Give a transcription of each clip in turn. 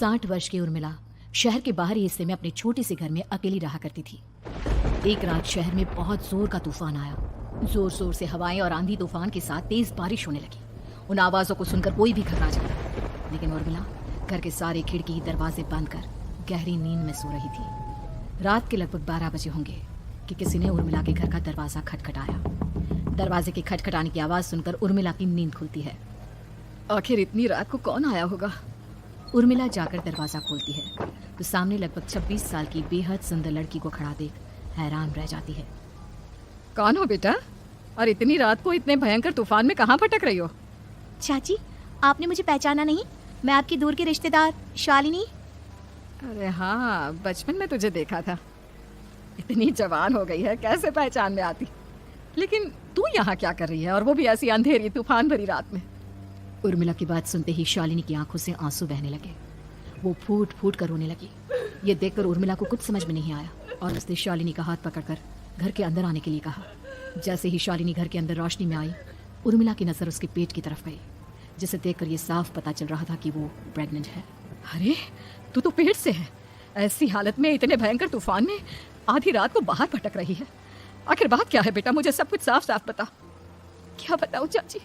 60 वर्ष की उर्मिला शहर के बाहरी हिस्से में अपने छोटे से घर में अकेली रहा करती थी। एक रात शहर में बहुत जोर का तूफान आया। जोर जोर से हवाएं और आंधी तूफान के साथ तेज बारिश होने लगी। उन आवाजों को सुनकर कोई भी घबरा जाता, लेकिन उर्मिला घर के सारे खिड़की दरवाजे बंद कर गहरी नींद में सो रही थी। रात के लगभग 12 बजे होंगे कि किसी ने उर्मिला के घर का दरवाजा खटखटाया। दरवाजे के खटखटाने की आवाज सुनकर उर्मिला की नींद खुलती है। आखिर इतनी रात को कौन आया होगा? उर्मिला जाकर दरवाजा खोलती है तो सामने लगभग 26 साल की बेहद सुंदर लड़की को खड़ा देख हैरान रह जाती है। कौन हो बेटा, और इतनी रात को इतने भयंकर तूफान में कहाँ भटक रही हो? चाची, आपने मुझे पहचाना नहीं? मैं आपकी दूर की रिश्तेदार शालिनी। अरे हाँ, बचपन में तुझे देखा था। इतनी जवान हो गई है, कैसे पहचान में आती? लेकिन तू यहाँ क्या कर रही है, और वो भी ऐसी अंधेरी तूफान भरी रात में? उर्मिला की बात सुनते ही शालिनी की आंखों से आंसू बहने लगे। वो फूट फूट कर रोने लगी। ये देखकर उर्मिला को कुछ समझ में नहीं आया और उसने शालिनी का हाथ पकड़कर घर के अंदर आने के लिए कहा। जैसे ही शालिनी घर के अंदर रोशनी में आई, उर्मिला की नजर उसके पेट की तरफ गई, जिसे देखकर ये साफ पता चल रहा था कि वो प्रेग्नेंट है। अरे, तू तो पेट से है। ऐसी हालत में इतने भयंकर तूफान में आधी रात को बाहर भटक रही है। आखिर बात क्या है बेटा, मुझे सब कुछ साफ साफ बता। क्या बताऊं चाची,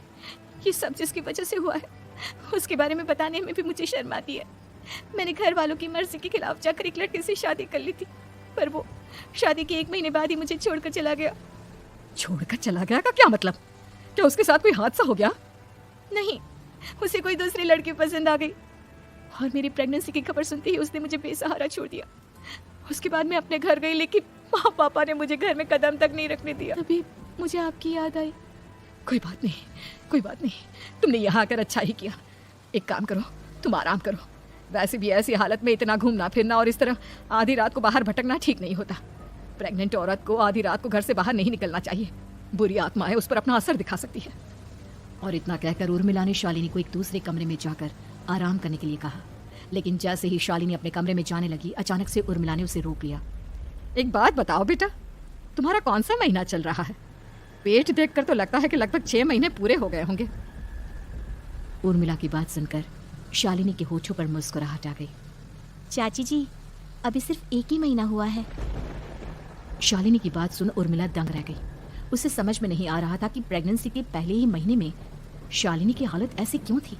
ये सब जिसकी वजह से हुआ है उसके बारे में बताने में भी मुझे शर्म आती है। मैंने घर वालों की मर्जी के खिलाफ जाकर एक लड़के से शादी कर ली थी, पर वो शादी के 1 महीने बाद ही मुझे छोड़कर चला गया। छोड़कर चला गया का क्या मतलब? क्या उसके साथ कोई हादसा हो गया? नहीं, उसे कोई दूसरी लड़की पसंद आ गई और मेरी प्रेगनेंसी की खबर सुनते ही उसने मुझे बेसहारा छोड़ दिया। उसके बाद मैं अपने घर गई, लेकिन माँ पापा ने मुझे घर में कदम तक नहीं रखने दिया। तभी मुझे आपकी याद आई। कोई बात नहीं, कोई बात नहीं, तुमने यहाँ आकर अच्छा ही किया। एक काम करो, तुम आराम करो। वैसे भी ऐसी हालत में इतना घूमना फिरना और इस तरह आधी रात को बाहर भटकना ठीक नहीं होता। प्रेग्नेंट औरत को आधी रात को घर से बाहर नहीं निकलना चाहिए। बुरी आत्माएं उस पर अपना असर दिखा सकती है। और इतना कहकर उर्मिला ने शालिनी को एक दूसरे कमरे में जाकर आराम करने के लिए कहा। लेकिन जैसे ही शालिनी अपने कमरे में जाने लगी, अचानक से उर्मिला ने उसे रोक लिया। एक बात बताओ बेटा, तुम्हारा कौन सा महीना चल रहा है? पेट देखकर तो लगता है कि लगभग 6 महीने पूरे हो गए होंगे। उर्मिला की बात सुनकर शालिनी के होठों पर मुस्कुराहट आ गई। चाची जी, अभी सिर्फ 1 ही महीना हुआ है। शालिनी की बात सुन उर्मिला दंग रह गई। उसे समझ में नहीं आ रहा था कि प्रेगनेंसी के पहले ही महीने में शालिनी की हालत ऐसी क्यों थी।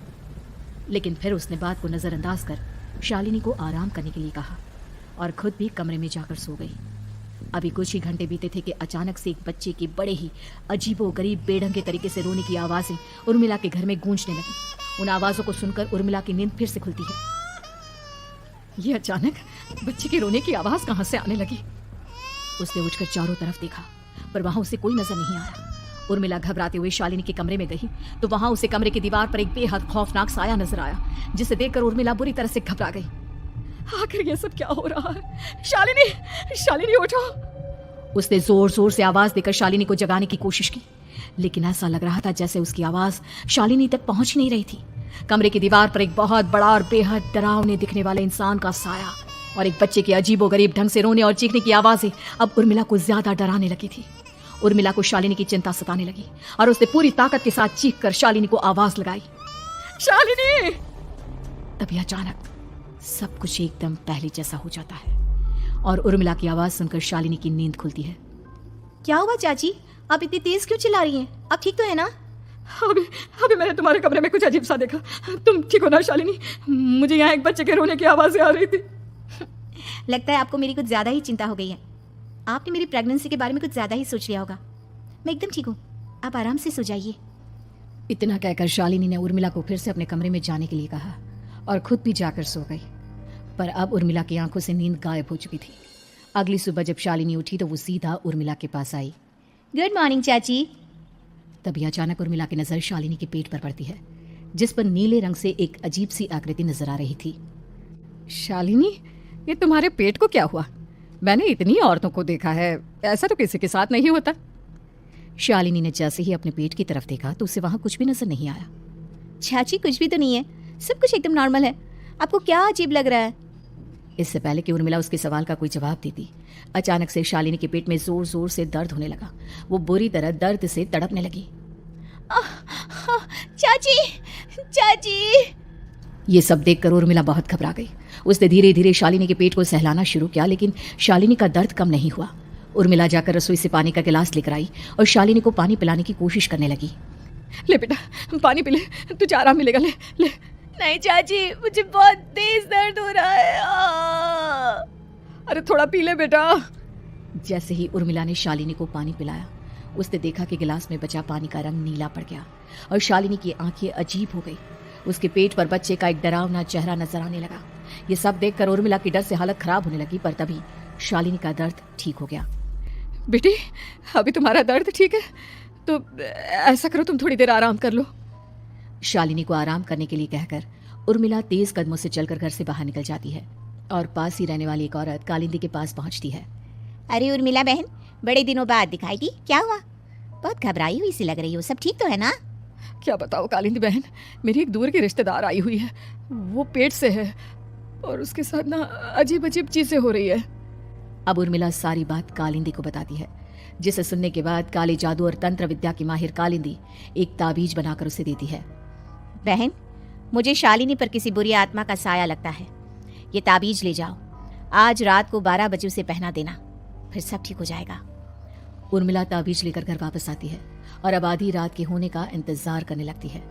लेकिन फिर उसने बात को नजरअंदाज कर शालिनी को आराम करने के लिए कहा और खुद भी कमरे में जाकर सो गई। अभी कुछ ही घंटे बीते थे कि अचानक से एक बच्चे की बड़े ही अजीबोगरीब बेढंगे तरीके से रोने की आवाजें उर्मिला के घर में गूंजने लगी। उन आवाजों को सुनकर उर्मिला की नींद फिर से खुलती है। ये अचानक बच्चे के रोने की आवाज कहां से आने लगी? उसने उठकर चारों तरफ देखा, पर वहां उसे कोई नजर नहीं आया। उर्मिला घबराते हुए शालिनी के कमरे में गई तो वहां उसे कमरे की दीवार पर एक बेहद खौफनाक साया नजर आया, जिसे देखकर उर्मिला बुरी तरह से घबरा गई। आखिर ये सब क्या हो रहा है? शालिनी, शालिनी उठो! उसने जोर जोर से आवाज देकर शालिनी को जगाने की कोशिश की, लेकिन ऐसा लग रहा था जैसे उसकी आवाज शालिनी तक पहुंच नहीं रही थी। कमरे की दीवार पर एक बहुत बड़ा और बेहद डरावने दिखने वाले इंसान का साया और एक बच्चे के अजीबोगरीब ढंग से रोने और चीखने की आवाजें अब उर्मिला को ज्यादा डराने लगी थी। उर्मिला को शालिनी की चिंता सताने लगी और उसने पूरी ताकत के साथ चीख कर शालिनी को आवाज लगाई, शालिनी! तभी अचानक सब कुछ एकदम पहले जैसा हो जाता है और उर्मिला की आवाज सुनकर शालिनी की नींद खुलती है। क्या हुआ चाची, आप इतनी तेज क्यों चिल्ला रही हैं? आप ठीक तो है ना? अभी मैंने तुम्हारे कमरे में कुछ अजीब सा देखा। तुम ठीक हो ना शालिनी? मुझे यहाँ एक बच्चे के रोने की आवाजें आ रही थी। लगता है आपको मेरी कुछ ज्यादा ही चिंता हो गई है। आपने मेरी प्रेगनेंसी के बारे में कुछ ज्यादा ही सोच लिया होगा। मैं एकदम ठीक हूँ, आप आराम से सो जाइए। इतना कहकर शालिनी ने उर्मिला को फिर से अपने कमरे में जाने के लिए कहा और खुद भी जाकर सो गई। पर अब उर्मिला की आंखों से नींद गायब हो चुकी थी। अगली सुबह जब शालिनी उठी तो वो सीधा उर्मिला के पास आई। गुड मॉर्निंग चाची। तभी अचानक उर्मिला की नजर शालिनी के पेट पर पड़ती है, जिस पर नीले रंग से एक अजीब सी आकृति नजर आ रही थी। शालिनी, ये तुम्हारे पेट को क्या हुआ? मैंने इतनी औरतों को देखा है, ऐसा तो किसी के साथ नहीं होता। शालिनी ने जैसे ही अपने पेट की तरफ देखा तो उसे वहां कुछ भी नजर नहीं आया। चाची, कुछ भी तो नहीं है, सब कुछ एकदम नॉर्मल है। आपको क्या अजीब लग रहा है? इससे पहले कि उर्मिला उसके सवाल का कोई जवाब देती, अचानक से शालिनी के पेट में जोर जोर से दर्द होने लगा। वो बुरी तरह दर्द से तड़पने लगी। चाची, चाची! ये सब देखकर उर्मिला बहुत घबरा गई। उसने धीरे धीरे शालिनी के पेट को सहलाना शुरू किया, लेकिन शालिनी का दर्द कम नहीं हुआ। उर्मिला जाकर रसोई से पानी का गिलास लेकर आई और शालिनी को पानी पिलाने की कोशिश करने लगी। ले बेटा पानी पी ले, तुझे आराम मिलेगा। ले ले। नहीं चाची, मुझे बहुत तेज दर्द हो रहा है। अरे थोड़ा पी ले बेटा। जैसे ही उर्मिला ने शालिनी को पानी पिलाया, उसने देखा कि गिलास में बचा पानी का रंग नीला पड़ गया और शालिनी की आंखें अजीब हो गई। उसके पेट पर बच्चे का एक डरावना चेहरा नजर आने लगा। ये सब देखकर उर्मिला की डर से हालत खराब होने लगी, पर तभी शालिनी का दर्द ठीक हो गया। बेटी, अभी तुम्हारा दर्द ठीक है तो ऐसा करो, तुम थोड़ी देर आराम कर लो। शालिनी को आराम करने के लिए कहकर उर्मिला तेज कदमों से चलकर घर से बाहर निकल जाती है और पास ही रहने वाली एक औरत कालिंदी के पास पहुंचती है। अरे उर्मिला बहन, बड़े दिनों बाद दिखाई दी, क्या हुआ? बहुत घबराई हुई सी लग रही हो, सब ठीक तो है ना? क्या बताओ कालिंदी बहन, मेरी एक दूर की रिश्तेदार आई हुई है, वो पेट से है और उसके साथ ना अजीब अजीब चीजें हो रही है। अब उर्मिला सारी बात कालिंदी को बताती है, जिसे सुनने के बाद काले जादू और तंत्र विद्या की माहिर कालिंदी एक ताबीज बनाकर उसे देती है। बहन, मुझे शालिनी पर किसी बुरी आत्मा का साया लगता है। ये ताबीज ले जाओ, आज रात को 12 बजे उसे पहना देना, फिर सब ठीक हो जाएगा। उर्मिला ताबीज लेकर घर वापस आती है और अब आधी रात के होने का इंतजार करने लगती है।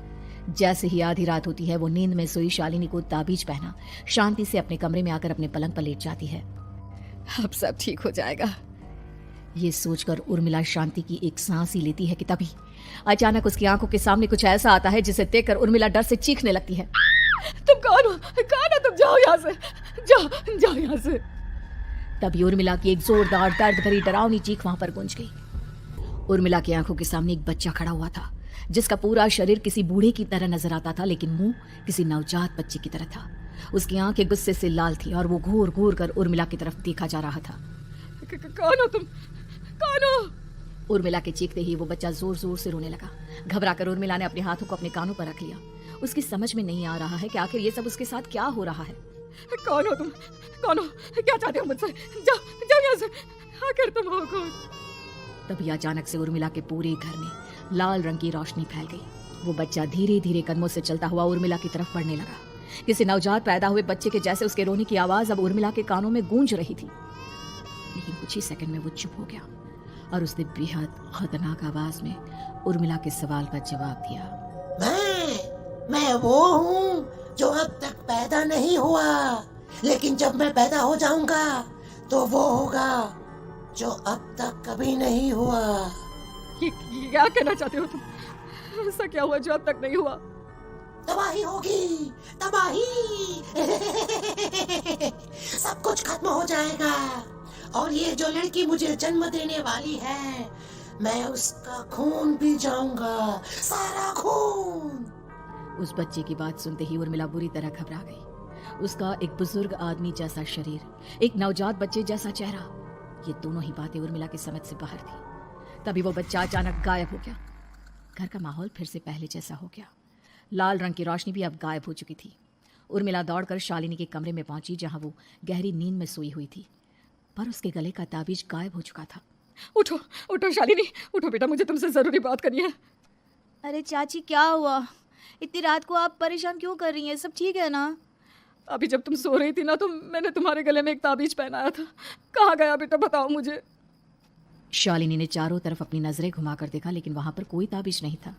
जैसे ही आधी रात होती है, वो नींद में सोई शालिनी को ताबीज पहना शांति से अपने कमरे में आकर अपने पलंग पर लेट जाती है। अब सब ठीक हो जाएगा। ये सोचकर उर्मिला शांति की एक सांस ही लेती है कि तभी अचानक उसकी आंखों के सामने कुछ ऐसा आता है जिसे देखकर उर्मिला डर से चीखने लगती है। तुम कौन हो? कौन हो तुम? जाओ यहाँ से, जाओ जाओ यहाँ से। तभी उर्मिला की एक जोरदार दर्द भरी डरावनी चीख वहां पर गूंज गई। उर्मिला की आंखों के सामने एक बच्चा खड़ा हुआ था, जिसका पूरा शरीर किसी बूढ़े की तरह नजर आता था, लेकिन मुंह किसी नवजात बच्चे की तरह था। उसकी आंखें गुस्से से लाल थी और वो घूर घूर कर उर्मिला की तरफ देखा जा रहा था। कौन हो तुम? कौन हो? उर्मिला के चीखते ही वो बच्चा जोर जोर से रोने लगा। घबराकर उर्मिला ने अपने हाथों को अपने कानों पर रख लिया। उसकी समझ में नहीं आ रहा है कि आखिर ये सब उसके साथ क्या हो रहा है। कौन हो तुम? कौन हो? क्या चाहते हो मुझसे? जाओ जाओ यहाँ से, आखिर तुम हो कौन? तभी अचानक से उर्मिला के पूरे घर में लाल रंग की रोशनी फैल गई। वो बच्चा धीरे धीरे कदमों से चलता हुआ उर्मिला की तरफ बढ़ने लगा। किसी नवजात पैदा हुए बच्चे के जैसे उसके रोने की आवाज अब उर्मिला के कानों में गूंज रही थी, लेकिन कुछ ही सेकंड में वो चुप हो गया और उसने बेहद खतरनाक आवाज में उर्मिला के सवाल का जवाब दिया। मैं वो हूँ जो अब तक पैदा नहीं हुआ, लेकिन जब मैं पैदा हो जाऊंगा तो वो होगा जो अब तक कभी नहीं हुआ। ये क्या कहना चाहते हो तुम? ऐसा क्या हुआ जो अब तक नहीं हुआ? तबाही होगी, तबाही। सब कुछ खत्म हो जाएगा और ये जो लड़की मुझे जन्म देने वाली है, मैं उसका खून पी जाऊंगा, सारा खून। उस बच्चे की बात सुनते ही उर्मिला बुरी तरह घबरा गई। उसका एक बुजुर्ग आदमी जैसा शरीर, एक नवजात बच्चे जैसा चेहरा, ये दोनों ही बातें उर्मिला की समझ से बाहर थी। तभी वो बच्चा अचानक गायब हो गया। घर का माहौल फिर से पहले जैसा हो गया। लाल रंग की रोशनी भी अब गायब हो चुकी थी। उर्मिला दौड़कर शालिनी के कमरे में पहुंची, जहां वो गहरी नींद में सोई हुई थी, पर उसके गले का ताबीज गायब हो चुका था। उठो उठो शालिनी, उठो बेटा, मुझे तुमसे जरूरी बात करनी है। अरे चाची, क्या हुआ? इतनी रात को आप परेशान क्यों कर रही हैं? सब ठीक है ना? अभी जब तुम सो रही थी ना, तो मैंने तुम्हारे गले में एक ताबीज पहनाया था। कहाँ गया बेटा, बताओ मुझे। शालिनी ने चारों तरफ अपनी नजरें घुमाकर देखा, लेकिन वहां पर कोई ताबीज नहीं था।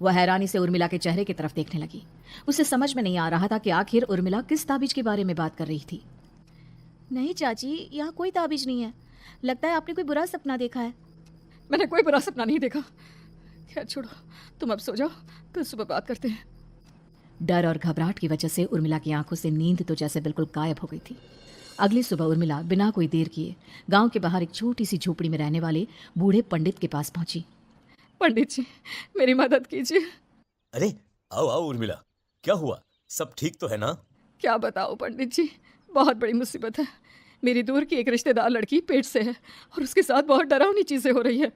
वह हैरानी से उर्मिला के चेहरे की तरफ देखने लगी। उसे समझ में नहीं आ रहा था कि आखिर उर्मिला किस ताबीज के बारे में बात कर रही थी। नहीं चाची, यहाँ कोई ताबीज नहीं है। लगता है आपने कोई बुरा सपना देखा है। मैंने कोई बुरा सपना नहीं देखा। खैर छोड़ो, तुम अब सो जाओ, कल सुबह बात करते हैं। डर और घबराहट की वजह से उर्मिला की आंखों से नींद तो जैसे बिल्कुल गायब हो गई थी। अगली सुबह उर्मिला बिना कोई देर किए गांव के बाहर एक छोटी सी झोपड़ी में रहने वाले बूढ़े पंडित के पास पहुंची। पंडित जी, मेरी मदद कीजिए। अरे आओ आओ उर्मिला, क्या हुआ? सब ठीक तो है ना? क्या बताओ पंडित जी, बहुत बड़ी मुसीबत है। मेरी दूर की एक रिश्तेदार लड़की पेट से है और उसके साथ बहुत डरावनी चीजें हो रही है।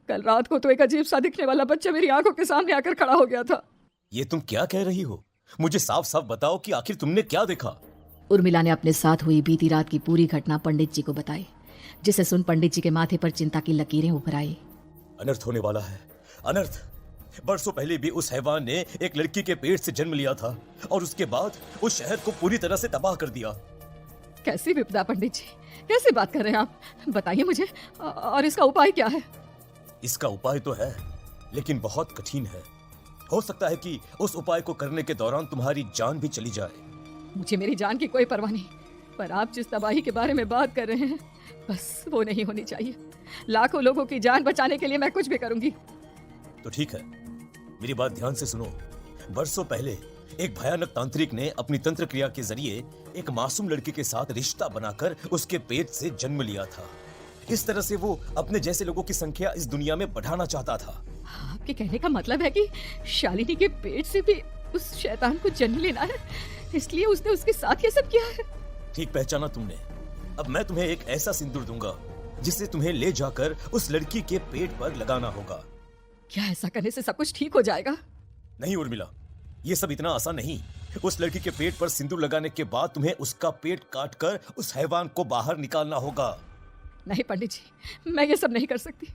कल रात को तो एक अजीब सा दिखने वाला बच्चा मेरी आंखों के सामने आकर खड़ा हो गया था। ये तुम क्या कह रही हो? मुझे साफ साफ बताओ कि आखिर तुमने क्या देखा? उर्मिला ने अपने साथ हुई बीती रात की पूरी घटना पंडित जी को बताई, जिसे सुन पंडित जी के माथे पर चिंता की लकीरें उभर आई। अनर्थ होने वाला है, अनर्थ। बरसों पहले भी उस हैवान ने एक लड़की के पेट से जन्म लिया था और उसके बाद उस शहर को पूरी तरह से तबाह कर दिया। कैसी विपदा पंडित जी, कैसे बात कर रहे हैं आप? बताइए मुझे, और इसका उपाय क्या है? इसका उपाय तो है, लेकिन बहुत कठिन है। हो सकता है कि उस उपाय को करने के दौरान तुम्हारी जान भी चली जाए। मुझे मेरी जान की कोई परवाह नहीं, पर आप जिस तबाही के बारे में बात कर रहे हैं, बस वो नहीं होनी चाहिए। लाखों लोगों की जान बचाने के लिए मैं कुछ भी करूंगी। तो ठीक है, मेरी बात ध्यान से सुनो। बरसों पहले एक भयानक तांत्रिक ने अपनी तंत्र क्रिया के जरिए एक मासूम लड़की के साथ रिश्ता बनाकर उसके पेट से जन्म लिया था। इस तरह से वो अपने जैसे लोगों की संख्या इस दुनिया में बढ़ाना चाहता था। आपके कहने का मतलब है कि शालिनी के पेट से भी उस शैतान को जन्म लेना है, इसलिए उसने उसके साथ ये सब किया है। ठीक पहचाना तुमने। अब मैं तुम्हें एक ऐसा सिंदूर दूंगा जिसे तुम्हें ले जाकर उस लड़की के पेट पर लगाना होगा। क्या ऐसा करने से सब कुछ ठीक हो जाएगा? नहीं उर्मिला, ये सब इतना आसान नहीं। उस लड़की के पेट पर सिंदूर लगाने के बाद तुम्हें उसका पेट काटकर उस हैवान को बाहर निकालना होगा। नहीं पंडित जी, मैं ये सब नहीं कर सकती।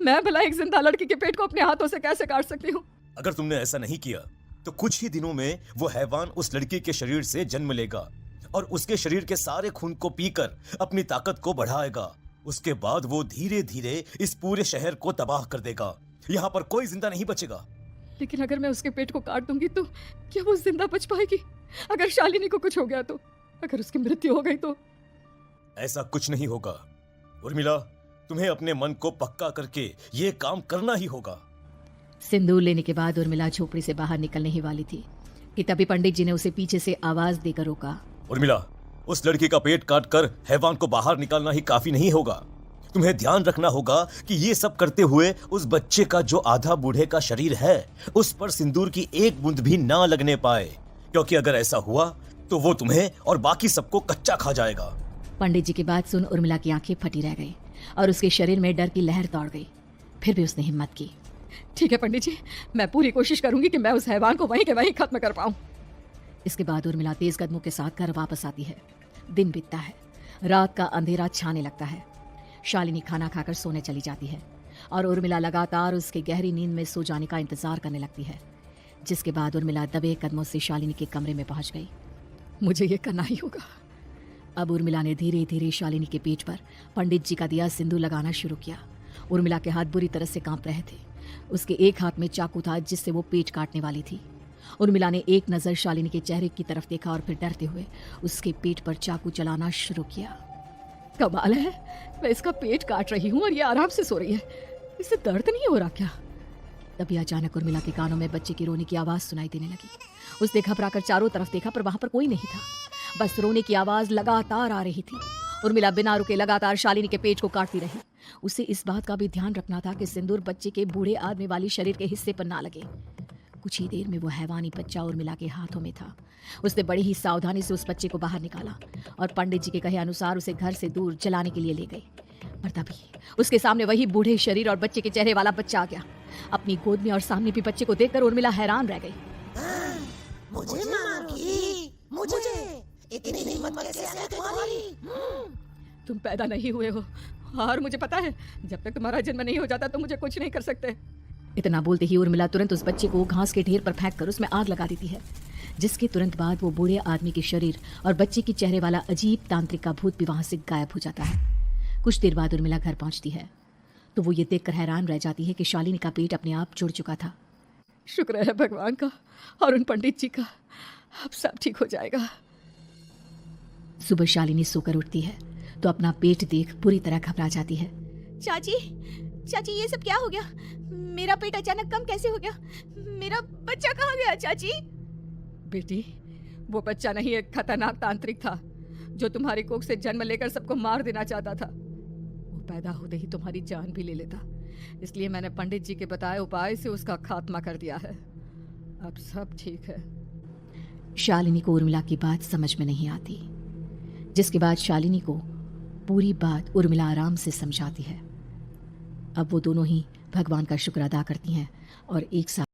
मैं भला एक जिंदा लड़की के पेट को अपने हाथों से कैसे काट सकती हूँ? अगर तुमने ऐसा नहीं किया तो कुछ ही दिनों में वो हैवान उस लड़की के शरीर से जन्म लेगा और उसके शरीर के सारे खून को पीकर अपनी ताकत को बढ़ाएगा। उसके बाद वो धीरे धीरे इस पूरे शहर को तबाह कर देगा। यहाँ पर कोई जिंदा नहीं बचेगा। लेकिन अगर मैं उसके पेट को काट दूंगी तो क्या वो जिंदा बच पाएगी? अगर शालिनी को कुछ हो गया तो, अगर उसकी मृत्यु हो गई तो? ऐसा कुछ नहीं होगा उर्मिला, तुम्हें अपने मन को पक्का करके ये काम करना ही होगा। सिंदूर लेने के बाद उर्मिला झोपड़ी से बाहर निकलने ही वाली थी कि तभी पंडित जी ने उसे पीछे से आवाज देकर रोका। उर्मिला, उस लड़की का पेट काटकर हैवान को बाहर निकालना ही काफी नहीं होगा। तुम्हें ध्यान रखना होगा कि ये सब करते हुए उस बच्चे का जो आधा बूढ़े का शरीर है उस पर सिंदूर की एक बूंद भी ना लगने पाए, क्योंकि अगर ऐसा हुआ तो वो तुम्हें और बाकी सबको कच्चा खा जाएगा। पंडित जी की बात सुन उर्मिला की आंखें फटी रह गई और उसके शरीर में डर की लहर दौड़ गई। फिर भी उसने हिम्मत की। ठीक है पंडित जी, मैं पूरी कोशिश करूंगी कि मैं उस हैवान को वहीं के वहीं खत्म कर पाऊं। इसके बाद उर्मिला तेज कदमों के साथ घर वापस आती है। दिन बीतता है, रात का अंधेरा छाने लगता है। शालिनी खाना खाकर सोने चली जाती है और उर्मिला लगातार उसके गहरी नींद में सो जाने का इंतजार करने लगती है। जिसके बाद उर्मिला दबे कदमों से शालिनी के कमरे में पहुंच गई। मुझे ये करना ही होगा। अब उर्मिला ने धीरे धीरे शालिनी के पेट पर पंडित जी का दिया सिंदूर लगाना शुरू किया। उर्मिला के हाथ बुरी तरह से कांप रहे थे। उसके एक हाथ में चाकू था जिससे वो पेट काटने वाली थी। उर्मिला ने एक नज़र शालिनी के चेहरे की तरफ देखा और फिर डरते हुए उसके पेट पर चाकू चलाना शुरू किया। कमाल है, मैं इसका पेट काट रही हूँ और ये आराम से सो रही है। इसे दर्द नहीं हो रहा क्या? तभी अचानक उर्मिला के कानों में बच्चे की रोने की आवाज़ सुनाई देने लगी। उसने घबराकर चारों तरफ देखा पर वहां पर कोई नहीं था। बस रोने की आवाज़ लगातार आ रही थी। उर्मिला बिना रुके लगातार शालिनी के पेट को काटती रही। उसे इस बात का भी ध्यान रखना था कि सिंदूर बच्चे के बूढ़े आदमी वाली शरीर के हिस्से पर ना लगे। कुछ ही देर में वो हैवानी बच्चा उर्मिला के हाथों में था। उसने बड़ी ही सावधानी से उस बच्चे को बाहर निकाला और पंडित जी के कहे अनुसार उसे घर से दूर जलाने के लिए ले गई। पर तभी उसके सामने वही बूढ़े शरीर और बच्चे के चेहरे वाला बच्चा आ गया। अपनी गोद में और सामने भी बच्चे को देखकर उर्मिला हैरान रह गई। मुझे मारोगी? मुझे इतनी हिम्मत कैसे आ गई तुम्हारी? तुम पैदा नहीं हुए हो और मुझे पता है जब तक तुम्हारा जन्म नहीं हो जाता तो मुझे कुछ नहीं कर सकते। इतना बोलते ही उर्मिला तुरंत उस बच्चे को घास के ढेर पर फेंक कर उसमें आग लगा देती है। जिसके तुरंत बाद वो बूढ़े आदमी के शरीर और बच्चे के चेहरे वाला अजीब तांत्रिक का भूत भी वहां से गायब हो जाता है। कुछ देर बाद उर्मिला घर पहुंचती है तो वो ये देखकर हैरान रह जाती है कि शालिनी का पेट अपने आप जुड़ चुका था। शुक्र है भगवान का और उन पंडित जी का, अब सब ठीक हो जाएगा। सुबह शालिनी सोकर उठती है तो अपना पेट देख पूरी तरह घबरा जाती है। चाची, चाची ये सब क्या हो गया? मेरा पेट अचानक कम कैसे हो गया? मेरा बच्चा कहाँ गया चाची? बेटी, वो बच्चा नहीं एक खतरनाक तांत्रिक था जो तुम्हारी कोख से जन्म लेकर सबको मार देना चाहता था। वो पैदा होते ही तुम्हारी जान भी ले लेता, इसलिए मैंने पंडित जी के बताए उपाय से उसका खात्मा कर दिया है। अब सब ठीक है। शालिनी को उर्मिला की बात समझ में नहीं आती। जिसके बाद शालिनी को पूरी बात उर्मिला आराम से समझाती है। अब वो दोनों ही भगवान का शुक्र अदा करती हैं और एक साथ